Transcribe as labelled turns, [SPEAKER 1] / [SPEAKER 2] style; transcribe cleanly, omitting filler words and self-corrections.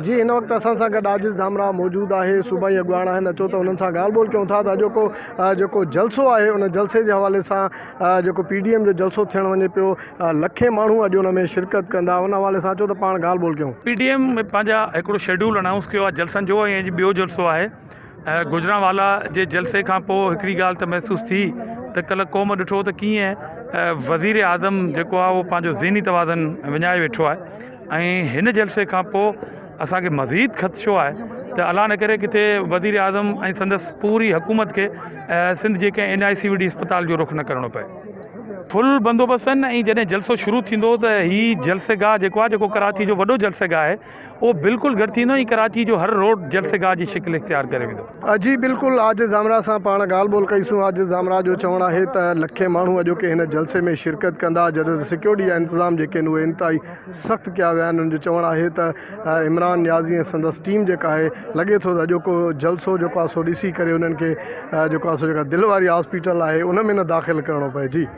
[SPEAKER 1] जी इन वक्त असां सां गॾु आजिज़ जामरा मौजूद है, सूबाई अॻुवाण आहिनि। अचो त उन्हनि सां ॻाल्हि ॿोल कयूं था त जेको जलसो आहे उन जलसे जे हवाले सां जेको PDM जो जलसो थियण वञे पियो, लखे माण्हू अॼु उन में शिरकत कंदा, उन हवाले सां अचो त पाण ॻाल्हि ॿोल कयूं।
[SPEAKER 2] PDM पंहिंजा हिकिड़ो शेड्यूल अनाउंस कयो आहे जलसनि जो, ऐं अॼु ॿियो जलसो आहे। गुजरांवाला जे जलसे खां पोइ हिकिड़ी ॻाल्हि त महसूस थी त कल्ह क़ौम ॾिठो त कीअं वज़ीर आज़म जेको आहे उहो पंहिंजो ज़हनी तवाज़ुन विञाए वेठो आहे, ऐं हिन जलसे खां पोइ असांखे मज़ीद ख़दशो आहे त अलाह न करे किथे वज़ीर आज़म ऐं संदसि पूरी हुकूमत खे सिंध जेके NICVD अस्पताल जो रुख न करिणो पए। फुल बंदोबस्त आहिनि, ऐं जॾहिं जलसो शुरू थींदो त हीउ जलसेगाह जेको आहे, जेको कराची जो वॾो जलसेगाह आहे, उहो बिल्कुलु गॾु थींदो ऐं कराची जो हर रोड जलसेगाह जी शिकिल इख्तियार करे वेंदो।
[SPEAKER 1] जी बिल्कुलु, आजिज़ जामरा सां पाण ॻाल्हि ॿोल कईसूं। आजिज़ जामरा जो चवणु आहे त लखे माण्हू अॼु के हिन जलसे में शिरकत कंदा, जॾहिं त सिक्योरिटी जा इंतज़ाम जेके आहिनि उहे इंतिहाई सख़्तु कया विया आहिनि। उन्हनि जो चवणु आहे त इमरान नियाज़ी ऐं संदसि टीम जेका आहे, लॻे थो त अॼोको जलसो जेको आहे सो ॾिसी करे उन्हनि खे जेको आहे सो जेका दिलि वारी हॉस्पिटल आहे उन में न दाख़िल करिणो पए। जी